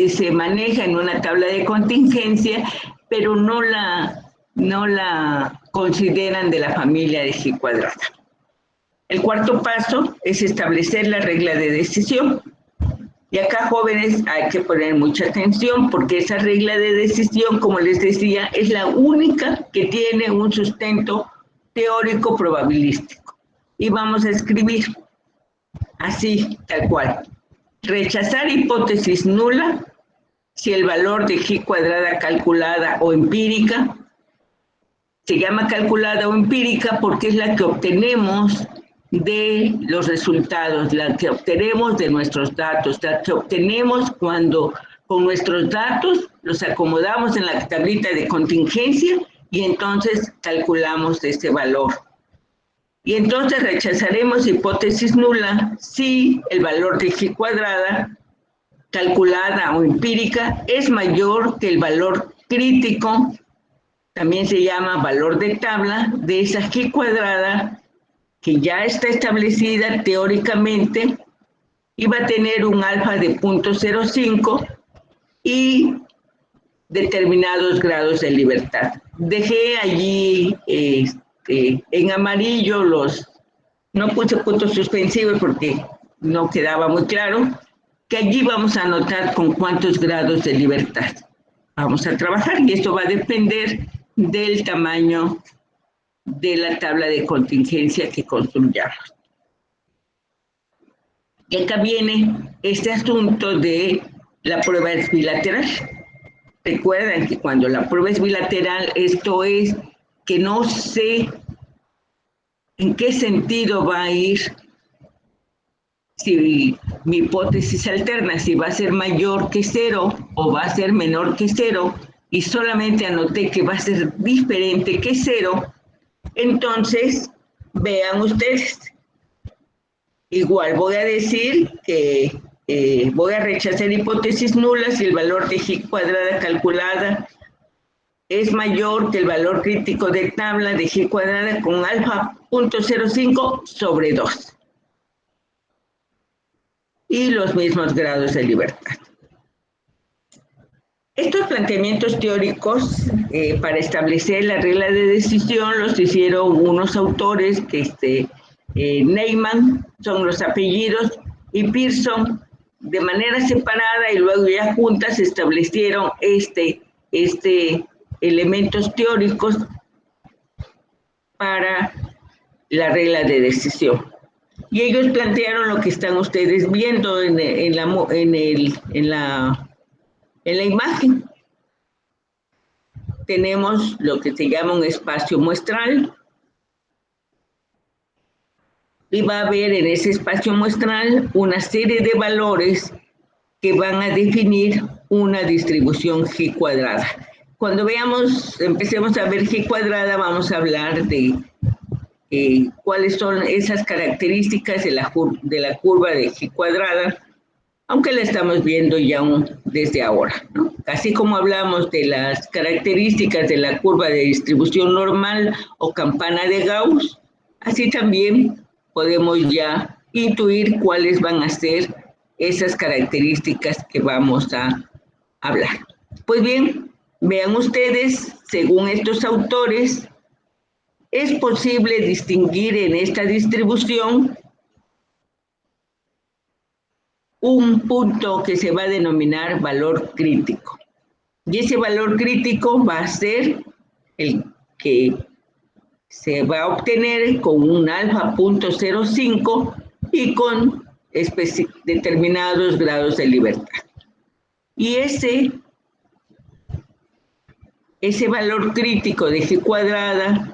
se maneja en una tabla de contingencia, pero no la consideran de la familia de G cuadrada. El cuarto paso es establecer la regla de decisión. Y acá, jóvenes, hay que poner mucha atención porque esa regla de decisión, como les decía, es la única que tiene un sustento teórico probabilístico. Y vamos a escribir así, tal cual. Rechazar hipótesis nula si el valor de G cuadrada calculada o empírica, se llama calculada o empírica porque es la que obtenemos de los resultados, la que obtenemos de nuestros datos, la que obtenemos cuando con nuestros datos los acomodamos en la tablita de contingencia y entonces calculamos ese valor. Y entonces rechazaremos hipótesis nula si el valor de G cuadrada, calculada o empírica, es mayor que el valor crítico, también se llama valor de tabla, de esa G cuadrada que ya está establecida teóricamente y va a tener un alfa de 0.05 y determinados grados de libertad. Dejé allí en amarillo no puse puntos suspensivos porque no quedaba muy claro, que allí vamos a anotar con cuántos grados de libertad vamos a trabajar y esto va a depender del tamaño de la tabla de contingencia que construyamos. Y acá viene este asunto de la prueba es bilateral. Recuerdan que cuando la prueba es bilateral, esto es que no sé en qué sentido va a ir si mi hipótesis alterna, si va a ser mayor que 0 o va a ser menor que 0, y solamente anoté que va a ser diferente que 0, entonces vean ustedes. Igual voy a decir que voy a rechazar hipótesis nulas si el valor de G cuadrada calculada es mayor que el valor crítico de tabla de G cuadrada con alfa 0.05 sobre 2. Y los mismos grados de libertad. Estos planteamientos teóricos para establecer la regla de decisión los hicieron unos autores que Neyman son los apellidos y Pearson de manera separada y luego ya juntas establecieron elementos teóricos para la regla de decisión. Y ellos plantearon lo que están ustedes viendo en la imagen. Tenemos lo que se llama un espacio muestral. Y va a haber en ese espacio muestral una serie de valores que van a definir una distribución G cuadrada. Cuando empecemos a ver G cuadrada, vamos a hablar de cuáles son esas características de la curva de G cuadrada, aunque la estamos viendo ya desde ahora, ¿no? Así como hablamos de las características de la curva de distribución normal o campana de Gauss, así también podemos ya intuir cuáles van a ser esas características que vamos a hablar. Pues bien, vean ustedes, según estos autores, es posible distinguir en esta distribución un punto que se va a denominar valor crítico. Y ese valor crítico va a ser el que se va a obtener con un alfa 0.05 y con determinados grados de libertad. Y ese valor crítico de G cuadrada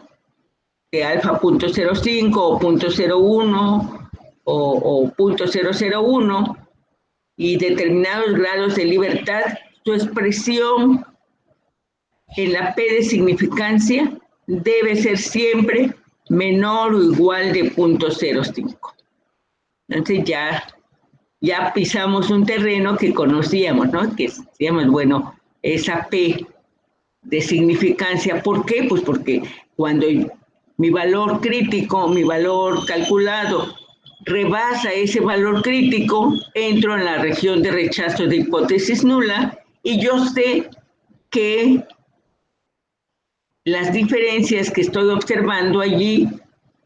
de alfa 0.05 o 0.01 o 0.001 y determinados grados de libertad, su expresión en la P de significancia debe ser siempre menor o igual de 0.05. Entonces ya pisamos un terreno que conocíamos, ¿no? Que decíamos, bueno, esa P de significancia, ¿por qué? Pues porque cuando mi valor crítico, mi valor calculado, rebasa ese valor crítico, entro en la región de rechazo de hipótesis nula y yo sé que las diferencias que estoy observando allí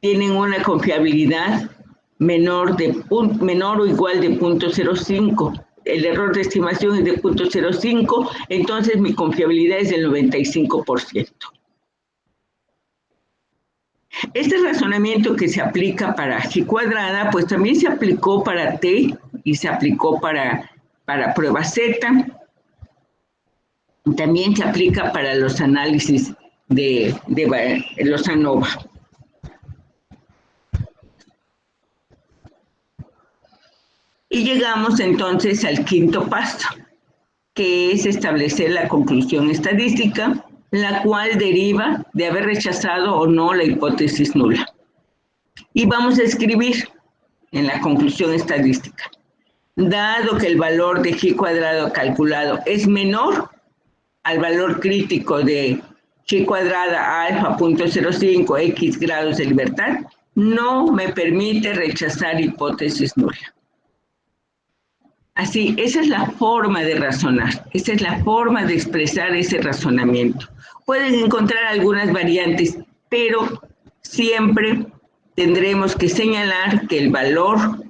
tienen una confiabilidad menor o igual de 0.05. El error de estimación es de 0.05, entonces mi confiabilidad es del 95%. Este razonamiento que se aplica para G cuadrada, pues también se aplicó para T y se aplicó para prueba Z. También se aplica para los análisis de los ANOVA. Y llegamos entonces al quinto paso, que es establecer la conclusión estadística, la cual deriva de haber rechazado o no la hipótesis nula. Y vamos a escribir en la conclusión estadística. Dado que el valor de G cuadrado calculado es menor al valor crítico de G cuadrada alfa punto 0,5 X grados de libertad, no me permite rechazar hipótesis nula. Así, esa es la forma de razonar, esa es la forma de expresar ese razonamiento. Pueden encontrar algunas variantes, pero siempre tendremos que señalar que el valor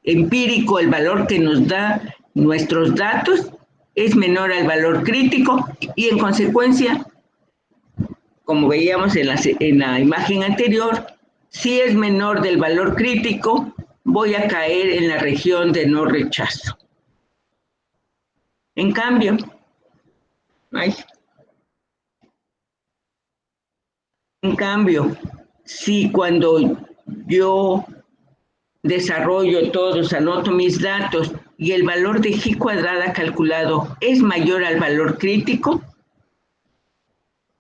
empírico, el valor que nos da nuestros datos, es menor al valor crítico y en consecuencia, como veíamos en la imagen anterior, si es menor del valor crítico, voy a caer en la región de no rechazo. En cambio, si cuando yo desarrollo todos, anoto mis datos y el valor de G cuadrada calculado es mayor al valor crítico,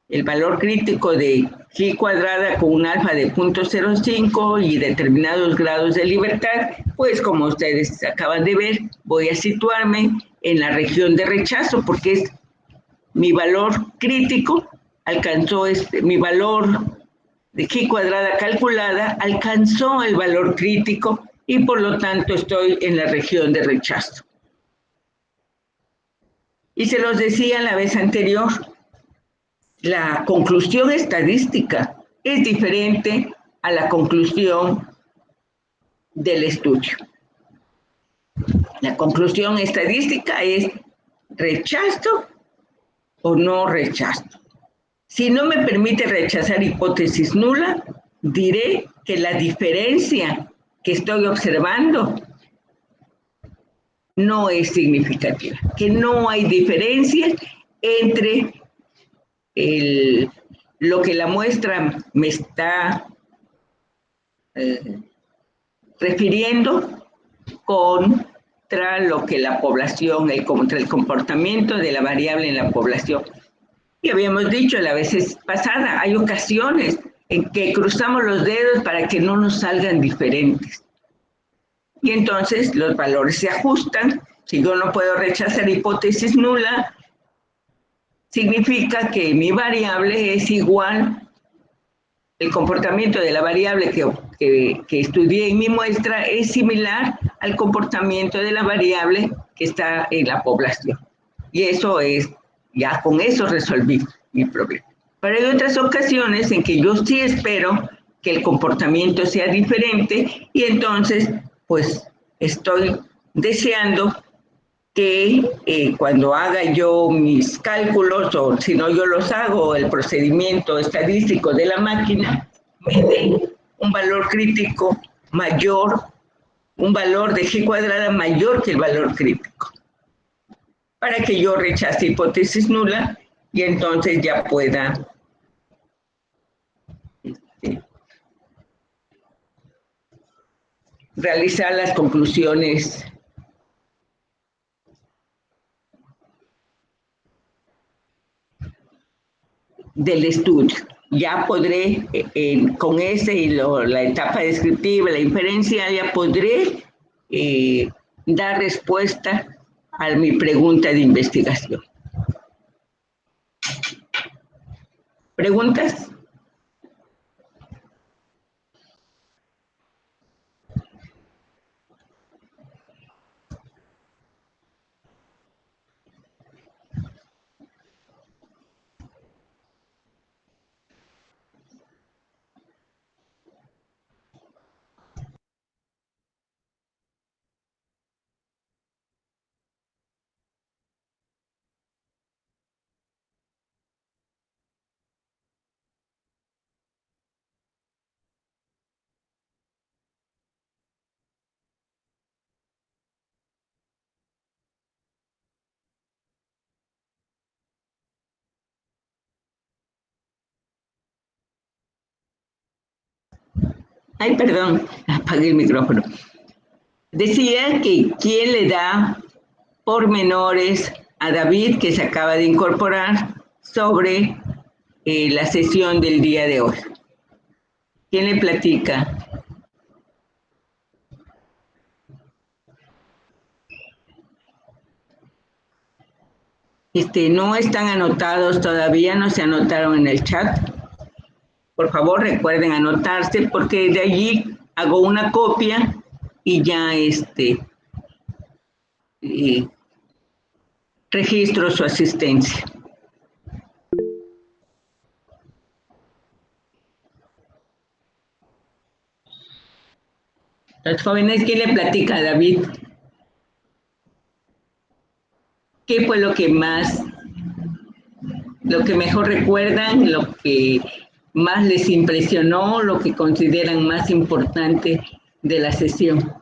el valor crítico de G cuadrada con un alfa de 0,05 y determinados grados de libertad, pues como ustedes acaban de ver, voy a situarme en la región de rechazo porque es mi valor crítico, mi valor de G cuadrada calculada alcanzó el valor crítico y por lo tanto estoy en la región de rechazo. Y se los decía la vez anterior, la conclusión estadística es diferente a la conclusión del estudio. La conclusión estadística es rechazo o no rechazo. Si no me permite rechazar hipótesis nula, diré que la diferencia que estoy observando no es significativa, que no hay diferencias entre lo que la muestra me está refiriendo contra lo que la población, contra el comportamiento de la variable en la población. Y habíamos dicho la vez pasada, hay ocasiones en que cruzamos los dedos para que no nos salgan diferentes. Y entonces los valores se ajustan. Si yo no puedo rechazar hipótesis nula, significa que mi variable es igual, el comportamiento de la variable que estudié en mi muestra es similar al comportamiento de la variable que está en la población. Y eso es, ya con eso resolví mi problema. Pero hay otras ocasiones en que yo sí espero que el comportamiento sea diferente y entonces, pues, estoy deseando que cuando haga yo mis cálculos, o si no yo los hago, el procedimiento estadístico de la máquina, me dé un valor crítico mayor, un valor de G cuadrada mayor que el valor crítico, para que yo rechace hipótesis nula y entonces ya pueda realizar las conclusiones del estudio. Ya podré, con ese y la etapa descriptiva, la inferencial, ya podré dar respuesta a mi pregunta de investigación. ¿Preguntas? Ay, perdón, apagué el micrófono. Decía que quién le da pormenores a David, que se acaba de incorporar, sobre la sesión del día de hoy. ¿Quién le platica? No están anotados todavía, no se anotaron en el chat. Por favor, recuerden anotarse porque de allí hago una copia y ya eh, registro su asistencia. Los jóvenes, ¿quién le platica a David? ¿Qué fue lo que mejor recuerdan, lo que más les impresionó, lo que consideran más importante de la sesión?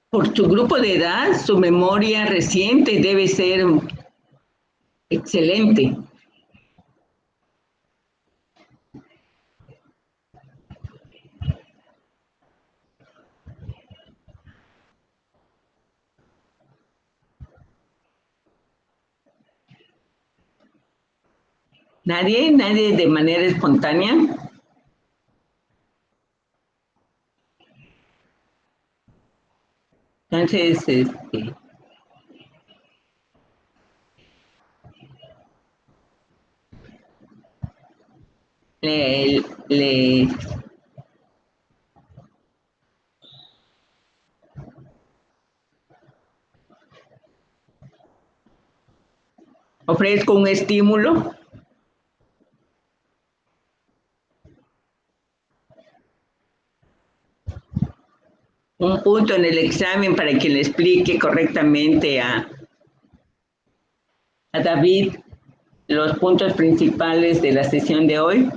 Por su grupo de edad, su memoria reciente debe ser excelente. Nadie de manera espontánea. Entonces, le ofrezco un estímulo. Un punto en el examen para que le explique correctamente a David los puntos principales de la sesión de hoy.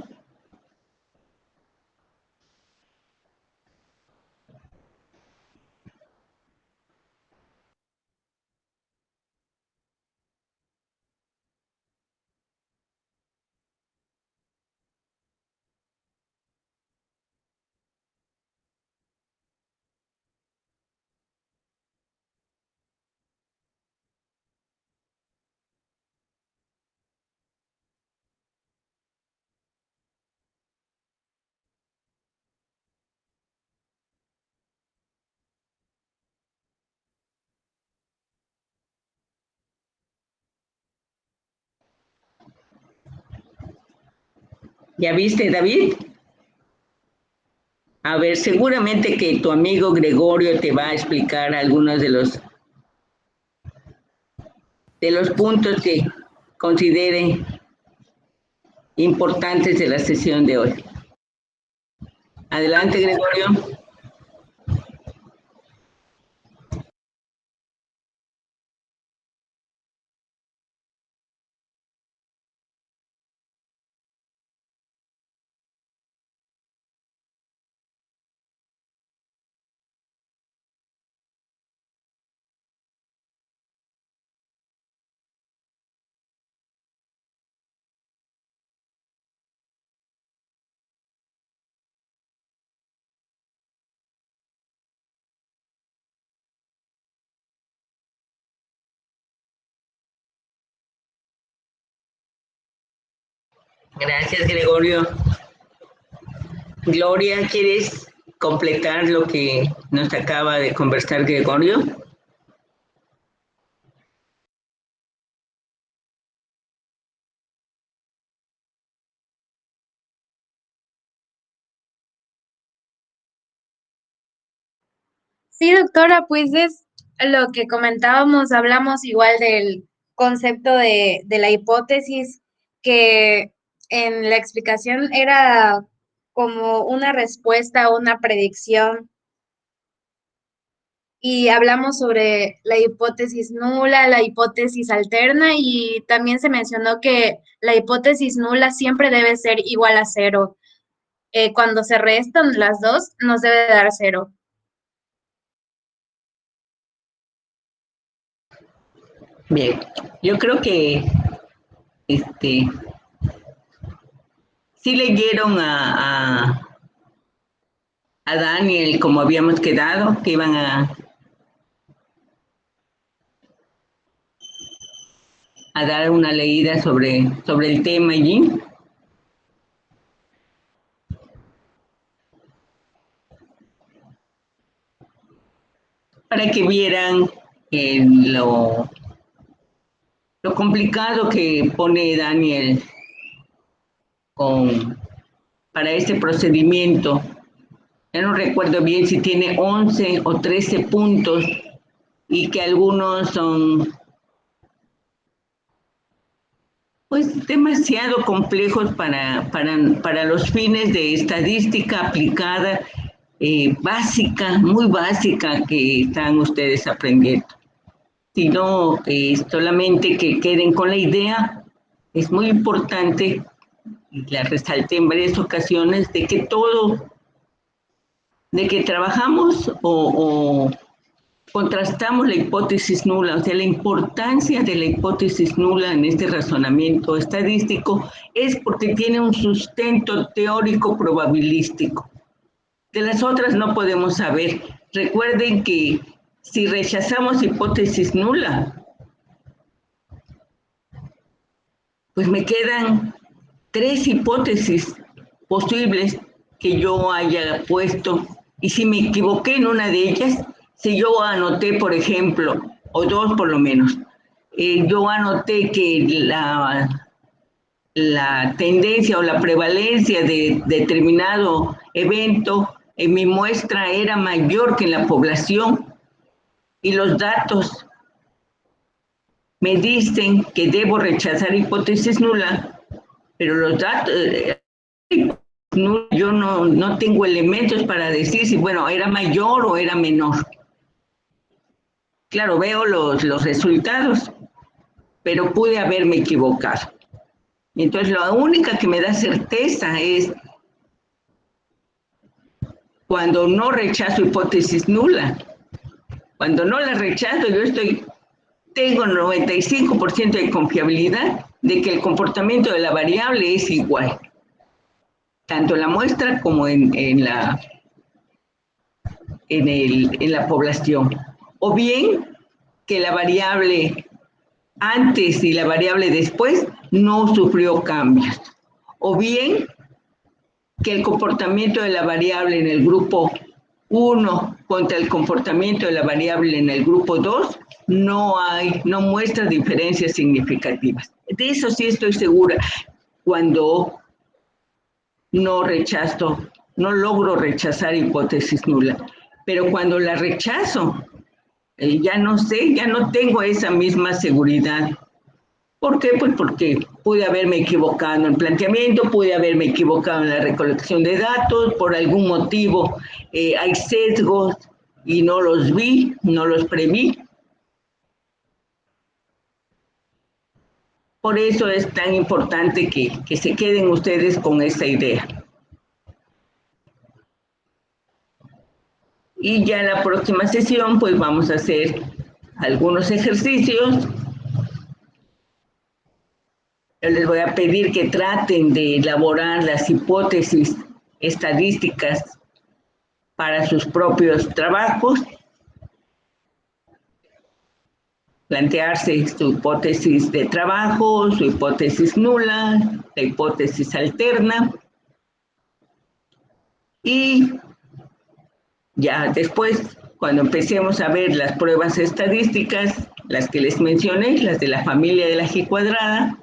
¿Ya viste, David? A ver, seguramente que tu amigo Gregorio te va a explicar algunos de los puntos que considere importantes de la sesión de hoy. Adelante, Gregorio. Gracias, Gregorio. Gloria, ¿quieres completar lo que nos acaba de conversar Gregorio?
Sí, doctora, pues es lo que comentábamos, hablamos igual del concepto de la hipótesis, que en la explicación era como una respuesta, una predicción, y hablamos sobre la hipótesis nula, la hipótesis alterna, y también se mencionó que la hipótesis nula siempre debe ser igual a cero. Cuando se restan las dos, nos debe dar cero.
Bien, yo creo que este, sí leyeron a Daniel como habíamos quedado, que iban a dar una leída sobre el tema allí. Para que vieran lo complicado que pone Daniel para este procedimiento. Ya no recuerdo bien si tiene 11 o 13 puntos y que algunos son pues demasiado complejos para los fines de estadística aplicada, básica, muy básica que están ustedes aprendiendo. Sino solamente que queden con la idea, es muy importante, y la resalté en varias ocasiones, de que trabajamos o contrastamos la hipótesis nula, o sea, la importancia de la hipótesis nula en este razonamiento estadístico es porque tiene un sustento teórico probabilístico. De las otras no podemos saber. Recuerden que si rechazamos hipótesis nula, pues me quedan 3 hipótesis posibles que yo haya puesto. Y si me equivoqué en una de ellas, si yo anoté, por ejemplo, o 2 por lo menos, yo anoté que la tendencia o la prevalencia de determinado evento en mi muestra era mayor que en la población y los datos me dicen que debo rechazar hipótesis nula, pero los datos, yo no tengo elementos para decir si, bueno, era mayor o era menor. Claro, veo los resultados, pero pude haberme equivocado. Entonces, la única que me da certeza es cuando no rechazo hipótesis nula. Cuando no la rechazo, tengo 95% de confiabilidad de que el comportamiento de la variable es igual, tanto en la muestra como en la población. O bien que la variable antes y la variable después no sufrió cambios. O bien que el comportamiento de la variable en el grupo 1 contra el comportamiento de la variable en el grupo 2 no muestra diferencias significativas. De eso sí estoy segura cuando no logro rechazar hipótesis nula. Pero cuando la rechazo, ya no sé, ya no tengo esa misma seguridad. ¿Por qué? Pues porque pude haberme equivocado en el planteamiento, pude haberme equivocado en la recolección de datos, por algún motivo hay sesgos y no los vi, no los preví. Por eso es tan importante que se queden ustedes con esa idea. Y ya en la próxima sesión, pues vamos a hacer algunos ejercicios. Yo les voy a pedir que traten de elaborar las hipótesis estadísticas para sus propios trabajos, plantearse su hipótesis de trabajo, su hipótesis nula, la hipótesis alterna, y ya después, cuando empecemos a ver las pruebas estadísticas, las que les mencioné, las de la familia de la G cuadrada,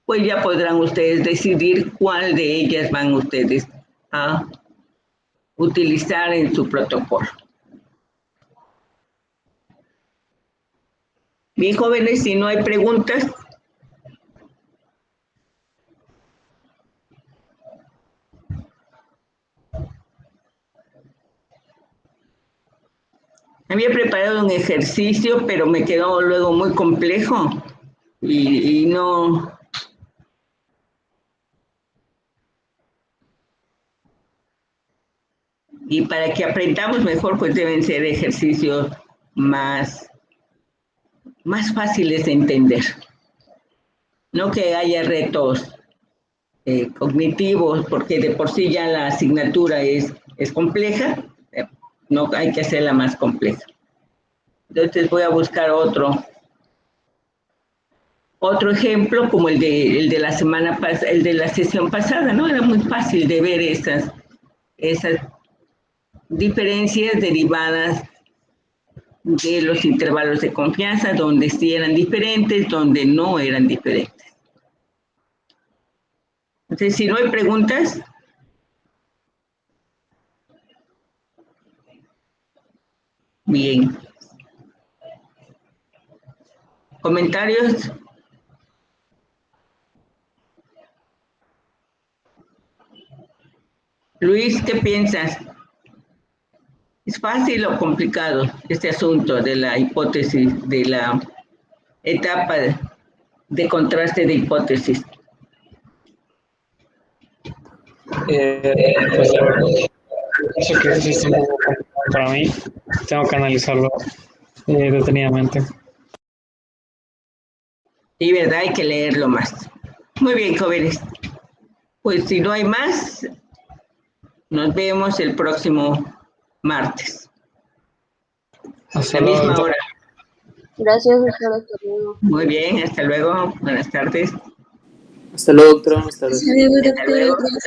pues ya podrán ustedes decidir cuál de ellas van ustedes a utilizar en su protocolo. Bien, jóvenes, si no hay preguntas. Había preparado un ejercicio, pero me quedó luego muy complejo y no. Y para que aprendamos mejor, pues deben ser ejercicios más más fáciles de entender. No que haya retos cognitivos, porque de por sí ya la asignatura es compleja, no hay que hacerla más compleja. Entonces voy a buscar otro ejemplo como el de la semana pasada, el de la sesión pasada, ¿no? Era muy fácil de ver esas diferencias derivadas de los intervalos de confianza, donde sí eran diferentes, donde no eran diferentes. Entonces, si no hay preguntas, bien. ¿Comentarios? Luis, ¿qué piensas? ¿Es fácil o complicado este asunto de la hipótesis, de la etapa de contraste de hipótesis?
Pues la verdad, eso que es un poco complicado para mí. Tengo que analizarlo detenidamente.
Y verdad, hay que leerlo más. Muy bien, jóvenes. Pues si no hay más, nos vemos el próximo martes.
Hasta
La
luego,
misma
doctor.
hora.
Gracias, doctora. Hasta luego.
Muy bien, hasta luego. Buenas tardes.
Hasta luego, doctora. Buenas tardes.
Hasta luego,
Hasta luego.
doctora.